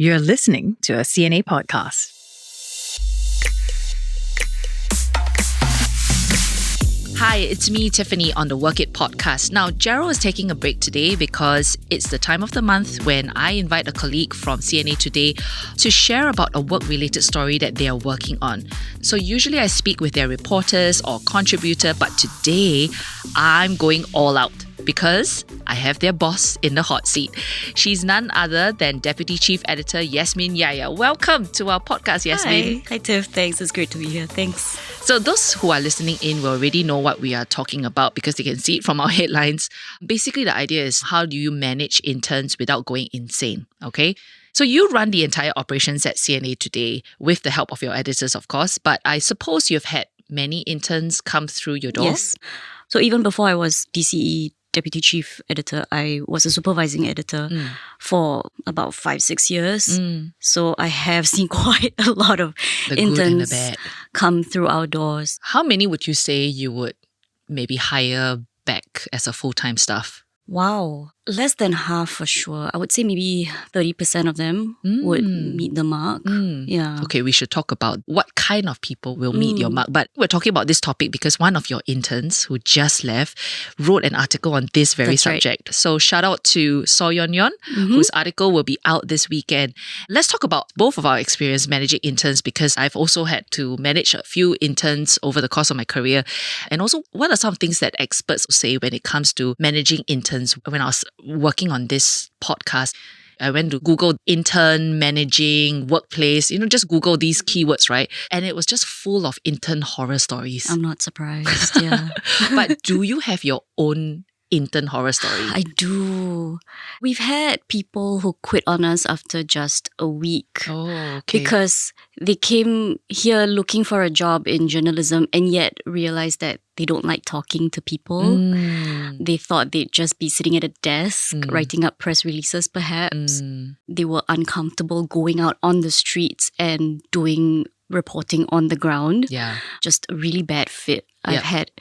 You're listening to a CNA podcast. Hi, it's me, Tiffany, on the Work It podcast. Now, Gerald is taking a break today because it's the time of the month when I invite a colleague from CNA Today to share about a work-related story that they are working on. So usually I speak with their reporters or contributor, but today I'm going all out because I have their boss in the hot seat. She's none other than Deputy Chief Editor Yasmine Yahya. Welcome to our podcast, Yasmine. Hi, Tiff. Thanks. It's great to be here. Thanks. So those who are listening in will already know what we are talking about because they can see it from our headlines. Basically, the idea is how do you manage interns without going insane, okay? So you run the entire operations at CNA Today with the help of your editors, of course, but I suppose you've had many interns come through your door? Yes. So even before I was DCE, Deputy Chief Editor, I was a supervising editor for about 5-6 years. So I have seen quite a lot of The good and the interns bad. come through our doors. How many would you say you would maybe hire back as a full-time staff? Wow. Less than half for sure. I would say maybe 30% of them would meet the mark. Yeah. Okay, we should talk about what kind of people will meet your mark. But we're talking about this topic because one of your interns who just left wrote an article on this very That's right. subject. So shout out to So Yon Yon, whose article will be out this weekend. Let's talk about both of our experience managing interns because I've also had to manage a few interns over the course of my career. And also, what are some things that experts say when it comes to managing interns? When I was working on this podcast, I went to Google intern managing workplace, just Google these keywords, right? And it was just full of intern horror stories. I'm not surprised. Yeah. But do you have your own intern horror story? I do. We've had people who quit on us after just a week. Oh, okay. Because they came here looking for a job in journalism and yet realized that they don't like talking to people. They thought they'd just be sitting at a desk, writing up press releases perhaps. They were uncomfortable going out on the streets and doing reporting on the ground. Yeah. Just a really bad fit. I've Yep. had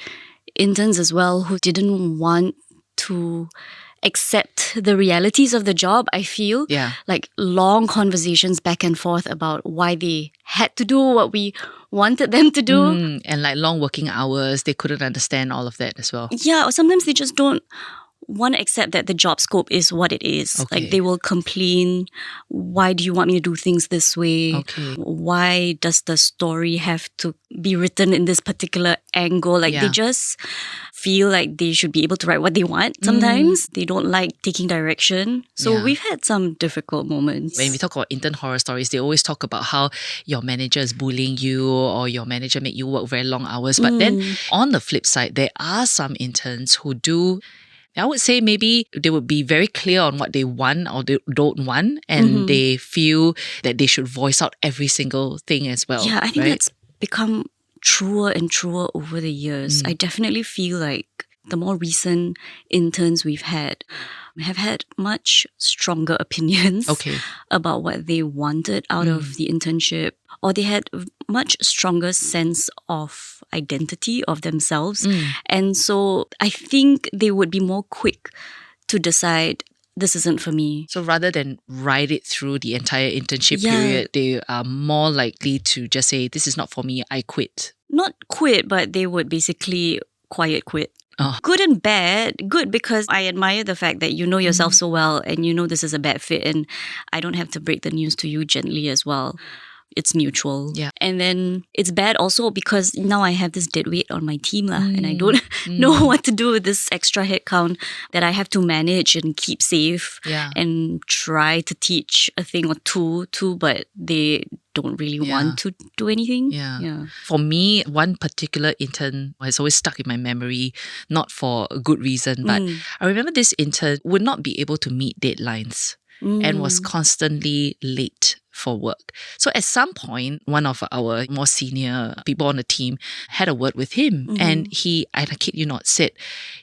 interns as well who didn't want to accept the realities of the job, I feel. Yeah. Like long conversations back and forth about why they had to do what we wanted them to do. And like long working hours, they couldn't understand all of that as well. Yeah, or sometimes they just don't want to accept that the job scope is what it is. Okay. Like they will complain, why do you want me to do things this way? Okay. Why does the story have to be written in this particular angle? Like Yeah. they just feel like they should be able to write what they want sometimes. They don't like taking direction. So Yeah. we've had some difficult moments. When we talk about intern horror stories, they always talk about how your manager is bullying you or your manager make you work very long hours. But then on the flip side, there are some interns who do, I would say maybe they would be very clear on what they want or they don't want and they feel that they should voice out every single thing as well. Yeah, I think right? that's become truer and truer over the years. I definitely feel like the more recent interns we've had have had much stronger opinions Okay. about what they wanted out of the internship, or they had a much stronger sense of identity of themselves. And so I think they would be more quick to decide this isn't for me. So rather than ride it through the entire internship Yeah. period, they are more likely to just say, this is not for me, I quit. Not quit, but they would basically quiet quit. Oh. Good and bad. Good because I admire the fact that you know yourself so well and you know this is a bad fit and I don't have to break the news to you gently as well. It's mutual. Yeah. And then it's bad also because now I have this dead weight on my team and I don't know what to do with this extra headcount that I have to manage and keep safe Yeah. and try to teach a thing or two too, but they don't really Yeah. want to do anything. Yeah. For me, one particular intern has always stuck in my memory, not for a good reason, but I remember this intern would not be able to meet deadlines and was constantly late for work. So at some point, one of our more senior people on the team had a word with him and he, I kid you not, said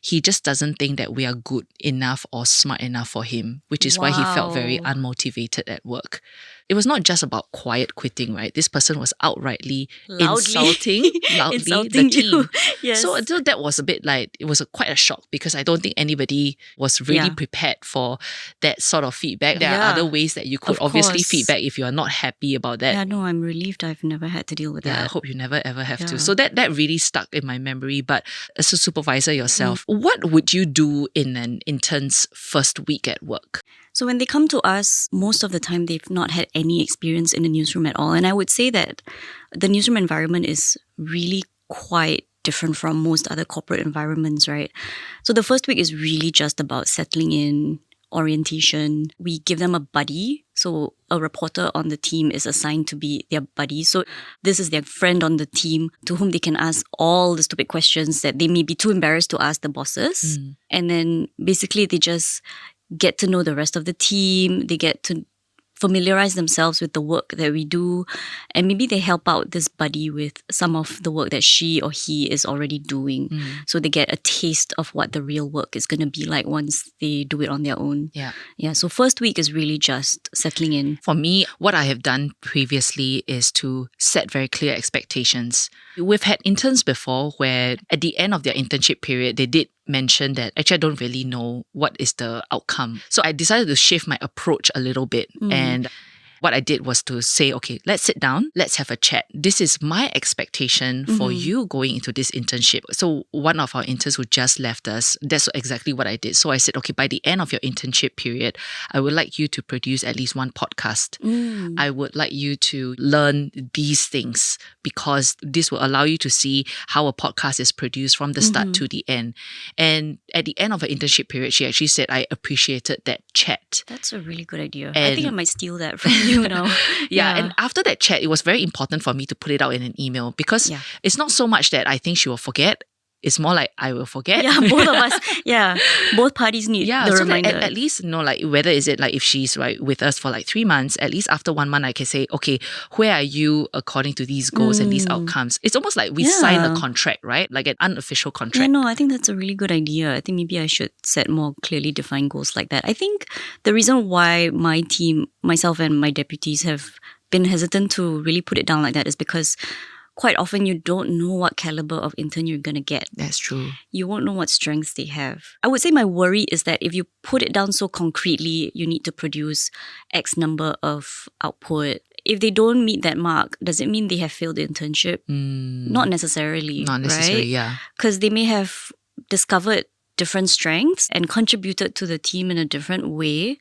he just doesn't think that we are good enough or smart enough for him, which is why he felt very Wow. unmotivated at work. it was not just about quiet quitting, right? This person was outrightly Loudly. insulting Insulting the team. you. Yes. So that was a bit like, it was quite a shock because I don't think anybody was really prepared for that sort of feedback. There are other ways that you could Of obviously course. feedback if you are not happy about that. Yeah, no, I'm relieved I've never had to deal with Yeah, I that. hope you never ever have to. Yeah. So that really stuck in my memory. But as a supervisor yourself, what would you do in an intern's first week at work? So when they come to us, most of the time they've not had any experience in the newsroom at all. And I would say that the newsroom environment is really quite different from most other corporate environments, right? So the first week is really just about settling in, orientation. We give them a buddy. So a reporter on the team is assigned to be their buddy. So this is their friend on the team to whom they can ask all the stupid questions that they may be too embarrassed to ask the bosses. And then basically they just get to know the rest of the team. They get to familiarize themselves with the work that we do, and maybe they help out this buddy with some of the work that she or he is already doing. So they get a taste of what the real work is going to be like once they do it on their own. Yeah. So first week is really just settling in. For me, what I have done previously is to set very clear expectations. We've had interns before where at the end of their internship period, they did mention that actually I don't really know what is the outcome. So I decided to shift my approach a little bit. And what I did was to say, okay, let's sit down, let's have a chat. This is my expectation for you going into this internship. So one of our interns who just left us, that's exactly what I did. So I said, okay, by the end of your internship period, I would like you to produce at least one podcast. I would like you to learn these things because this will allow you to see how a podcast is produced from the start to the end. And at the end of her internship period, she actually said, I appreciated that chat. That's a really good idea. And I think I might steal that from you now. And after that chat, it was very important for me to put it out in an email because it's not so much that I think she will forget. It's more like I will forget. Yeah, both of us. Yeah, both parties need the so reminder. at least, like whether is it like if she's with us for like 3 months, at least after 1 month, I can say, okay, where are you according to these goals and these outcomes? It's almost like we sign a contract, right? Like an unofficial contract. Yeah, no, I think that's a really good idea. I think maybe I should set more clearly defined goals like that. I think the reason why my team, myself and my deputies have been hesitant to really put it down like that is because quite often you don't know what caliber of intern you're going to get. That's true. You won't know what strengths they have. I would say my worry is that if you put it down so concretely, you need to produce X number of output. If they don't meet that mark, does it mean they have failed the internship? Not necessarily. Not necessarily, right? yeah. Because they may have discovered different strengths and contributed to the team in a different way.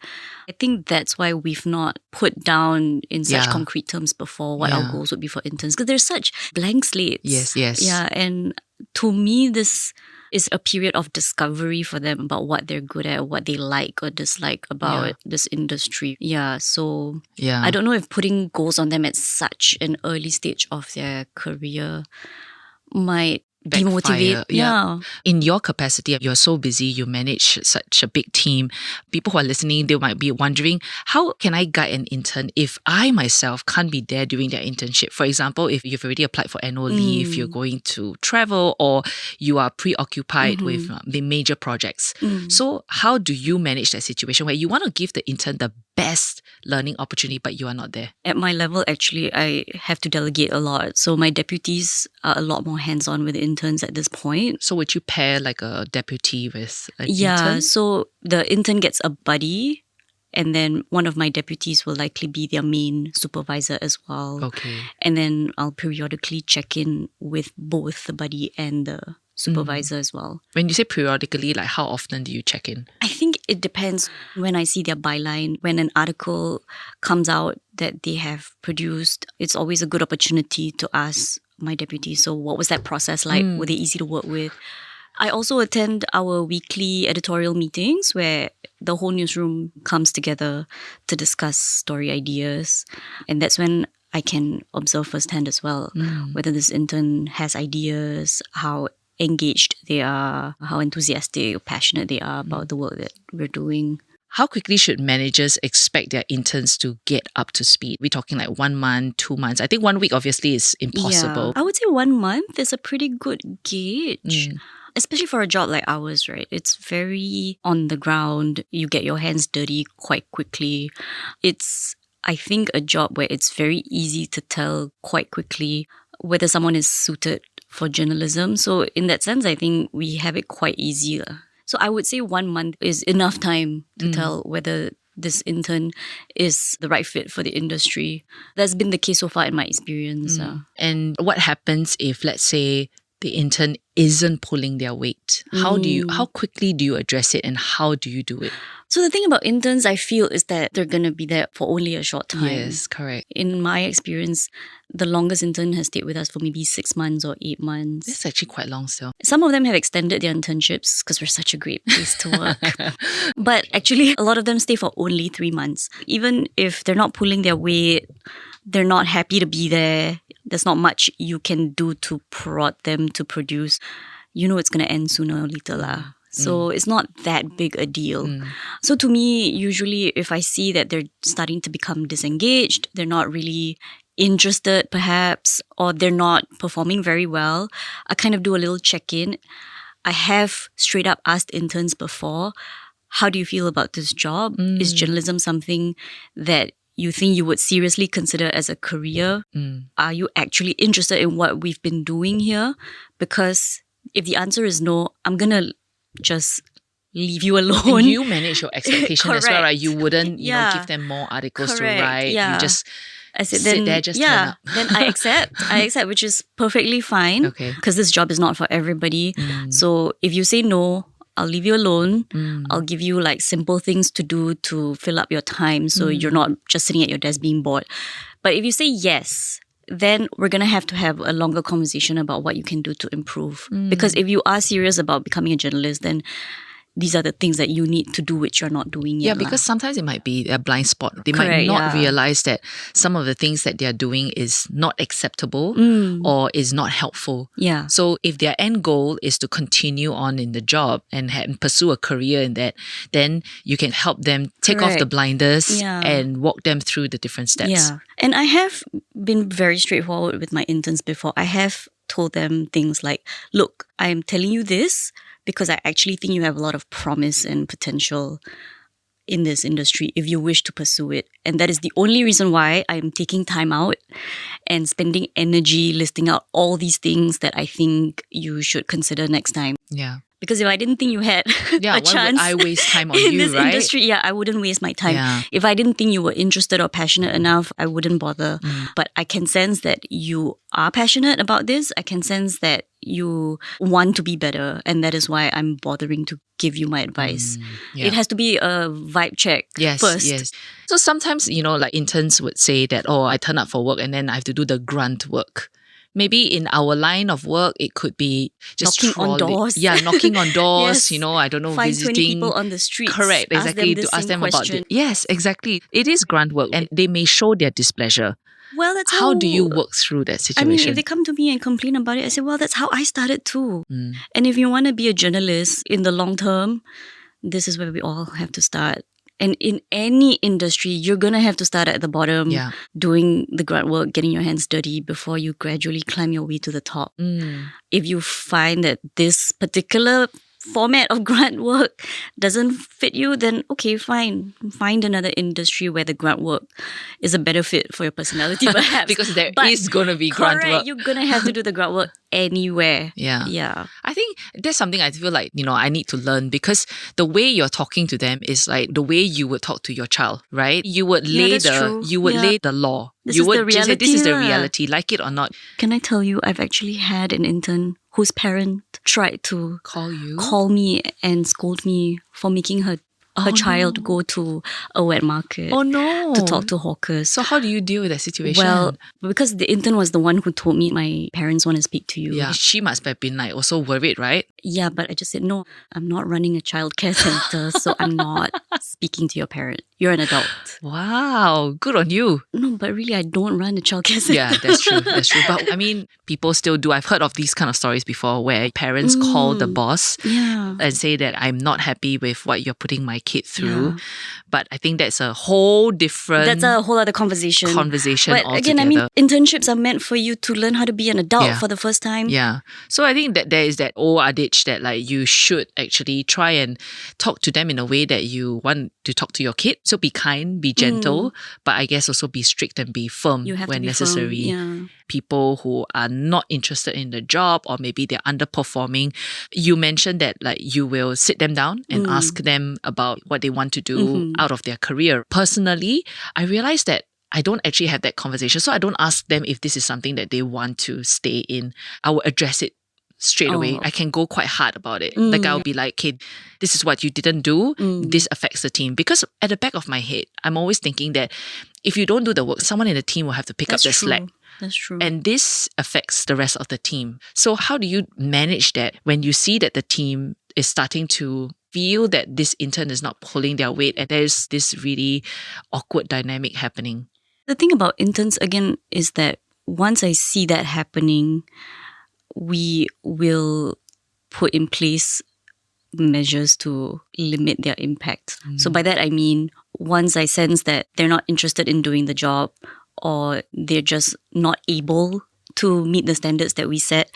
I think that's why we've not put down in such concrete terms before what our goals would be for interns. Because there's such blank slates. Yes. Yeah, and to me, this is a period of discovery for them about what they're good at, what they like or dislike about this industry. Yeah, so I don't know if putting goals on them at such an early stage of their career might demotivate. Yeah. In your capacity, you're so busy, you manage such a big team. People who are listening, they might be wondering, how can I guide an intern if I myself can't be there during their internship? For example, if you've already applied for annual leave, you're going to travel, or you are preoccupied with the major projects. So how do you manage that situation where you want to give the intern the best learning opportunity, but you are not there? At my level, actually, I have to delegate a lot. So my deputies are a lot more hands-on with interns at this point. So would you pair like a deputy with an Yeah, intern? so the intern gets a buddy, and then one of my deputies will likely be their main supervisor as well. Okay. And then I'll periodically check in with both the buddy and the supervisor as well. When you say periodically, like how often do you check in? I think it depends when I see their byline. When an article comes out that they have produced, it's always a good opportunity to ask my deputy, so what was that process like? Were they easy to work with? I also attend our weekly editorial meetings where the whole newsroom comes together to discuss story ideas. And that's when I can observe firsthand as well, whether this intern has ideas, how engaged they are, how enthusiastic or passionate they are about the work that we're doing. How quickly should managers expect their interns to get up to speed? We're talking like 1 month, 2 months. I think 1 week obviously is impossible. Yeah, I would say 1 month is a pretty good gauge. Especially for a job like ours, right? It's very on the ground. You get your hands dirty quite quickly. It's I think, a job where it's very easy to tell quite quickly whether someone is suited for journalism. So in that sense, I think we have it quite easy. So I would say 1 month is enough time to tell whether this intern is the right fit for the industry. That's been the case so far in my experience. And what happens if, let's say, the intern isn't pulling their weight? How quickly do you address it, and how do you do it? So the thing about interns, I feel, is that they're going to be there for only a short time. Yes, correct. In my experience, the longest intern has stayed with us for maybe 6 months or 8 months. That's actually quite long still. Some of them have extended their internships because we're such a great place to work. But actually, a lot of them stay for only 3 months. Even if they're not pulling their weight, they're not happy to be there, there's not much you can do to prod them to produce. You know it's going to end sooner or later lah. So it's not that big a deal. So to me, usually if I see that they're starting to become disengaged, they're not really interested perhaps, or they're not performing very well, I kind of do a little check-in. I have straight up asked interns before, how do you feel about this job? Is journalism something that you think you would seriously consider as a career? Are you actually interested in what we've been doing here? Because if the answer is no, I'm going to just leave you alone. And you manage your expectation as well, Correct. right? You wouldn't, give them more articles Correct. to write. Yeah. You just I said, sit there, just turn up. then I accept. Which is perfectly fine. Okay. Because this job is not for everybody. So if you say no, I'll leave you alone. I'll give you like simple things to do to fill up your time so you're not just sitting at your desk being bored. But if you say yes, then we're going to have a longer conversation about what you can do to improve. Because if you are serious about becoming a journalist, then these are the things that you need to do which you're not doing yet. Yeah, because sometimes it might be a blind spot. They might Correct, not yeah. realize that some of the things that they're doing is not acceptable or is not helpful. Yeah. So if their end goal is to continue on in the job and pursue a career in that, then you can help them take off the Correct. blinders Yeah. and walk them through the different steps. Yeah. And I have been very straightforward with my interns before. I have told them things like, look, I'm telling you this because I actually think you have a lot of promise and potential in this industry if you wish to pursue it. And that is the only reason why I'm taking time out and spending energy listing out all these things that I think you should consider next time. Yeah. Because if I didn't think you had Yeah, a why chance would I waste time on in you, this right? industry, I wouldn't waste my time. Yeah. If I didn't think you were interested or passionate enough, I wouldn't bother. But I can sense that you are passionate about this. I can sense that you want to be better, and that is why I'm bothering to give you my advice. Yeah. It has to be a vibe check Yes, first. yes. So sometimes, like interns would say that, I turn up for work and then I have to do the grunt work. Maybe in our line of work, it could be just Knocking on trawling. doors. Yeah, knocking on doors, Yes. I don't know, Find visiting. 20 people on the streets. Correct, exactly. Ask them To ask them about question. it. Yes, exactly. It is grunt work and they may show their displeasure. Well, that's How do you work through that I mean, situation? if they come to me and complain about it, I say, well, that's how I started too. And if you want to be a journalist in the long term, this is where we all have to start. And in any industry, you're going to have to start at the bottom, Yeah. doing the grunt work, getting your hands dirty before you gradually climb your way to the top. If you find that this particular format of grunt work doesn't fit you, then okay, fine. Find another industry where the grunt work is a better fit for your personality, perhaps. Because there But is going to be grunt correct, work. you're going to have to do the grunt work anywhere. Yeah. Yeah. I think that's something I feel like, I need to learn, because the way you're talking to them is like the way you would talk to your child, right? You would Yeah, lay that's true. Yeah. lay the law. This you is would the just say, this is the reality, yeah. reality, like it or not. Can I tell you, I've actually had an intern whose parent tried to Call you. call me and scold me for making her child go to a wet market Oh no. to talk to hawkers. So how do you deal with that situation? Well, because the intern was the one who told me my parents want to speak to you. yeah, she must have been like also worried, right? Yeah, but I just said, no, I'm not running a childcare center, so I'm not speaking to your parent. You're an adult. Wow, good on you. No, but really, I don't run a childcare center. Yeah, that's true. That's true. But I mean, people still do. I've heard of these kind of stories before where parents call the boss Yeah. and say that I'm not happy with what you're putting my kid through. Yeah. But I think that's a whole different... That's a whole other conversation. But altogether. again, I mean, internships are meant for you to learn how to be an adult for the first time. Yeah. So I think that there is that old adage that like you should actually try and talk to them in a way that you want to talk to your kid. So be kind, be gentle, but I guess also be strict and be firm You have when to be necessary. firm. Yeah. People who are not interested in the job or maybe they're underperforming, you mentioned that like you will sit them down and ask them about what they want to do out of their career. Personally, I realized that I don't actually have that conversation. So I don't ask them if this is something that they want to stay in. I will address it straight away. I can go quite hard about it. Like I'll be like, okay, this is what you didn't do. This affects the team. Because at the back of my head, I'm always thinking that if you don't do the work, someone in the team will have to pick up the slack. That's true. And this affects the rest of the team. So how do you manage that when you see that the team is starting to feel that this intern is not pulling their weight and there's this really awkward dynamic happening? The thing about interns, again, is that once I see that happening, we will put in place measures to limit their impact. So by that, I mean, once I sense that they're not interested in doing the job or they're just not able to meet the standards that we set,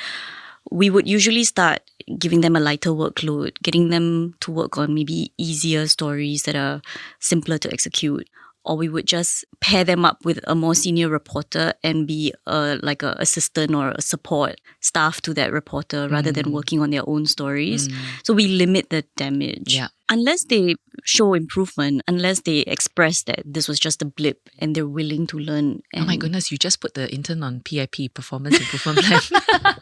we would usually start giving them a lighter workload, getting them to work on maybe easier stories that are simpler to execute. Or we would just pair them up with a more senior reporter and be like an assistant or a support staff to that reporter rather than working on their own stories. So we limit the damage. Yeah. Unless they show improvement, unless they express that this was just a blip and they're willing to learn. Oh my goodness, you just put the intern on PIP, Performance Improvement Plan.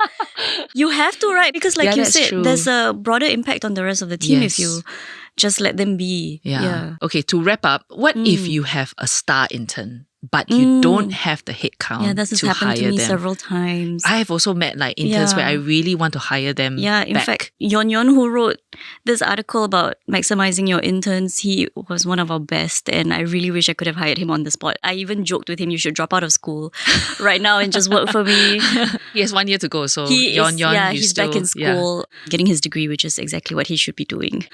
You have to, right? Because like you that's said, true. there's a broader impact on the rest of the team if you just let them be. Yeah. Okay, to wrap up, what if you have a star intern, but you don't have the headcount Yeah, this has to happened hire to me them? several times. I have also met like interns where I really want to hire them In back. fact, Yon, who wrote this article about maximizing your interns, he was one of our best and I really wish I could have hired him on the spot. I even joked with him, you should drop out of school right now and just work for me. He has 1 year to go, so He's back in school getting his degree, which is exactly what he should be doing.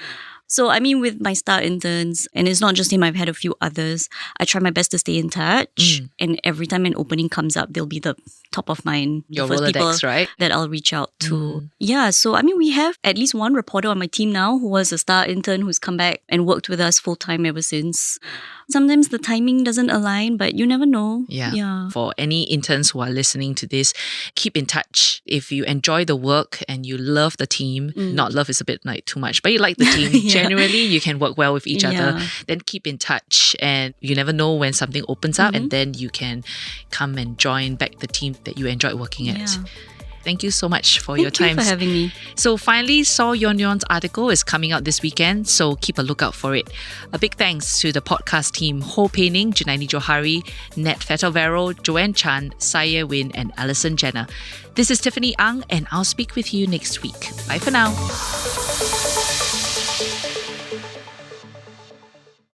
So, I mean, with my star interns, and it's not just him, I've had a few others, I try my best to stay in touch. And every time an opening comes up, they'll be the top of mind. Your the first people Rolodex, right? that I'll reach out to. Yeah, so I mean, we have at least one reporter on my team now who was a star intern who's come back and worked with us full time ever since. Sometimes the timing doesn't align, but you never know. Yeah. For any interns who are listening to this, keep in touch. If you enjoy the work and you love the team, not love is a bit like too much, but you like the team, generally you can work well with each other, then keep in touch and you never know when something opens up and then you can come and join back the team that you enjoyed working at. Yeah. Thank you so much for your time. Thank you for having me. So finally, Saw Yon's article is coming out this weekend, so keep a lookout for it. A big thanks to the podcast team Ho Pei Ning, Junaidi Johari, Nat Fetovero, Joanne Chan, Saye Win and Alison Jenner. This is Tiffany Ang and I'll speak with you next week. Bye for now.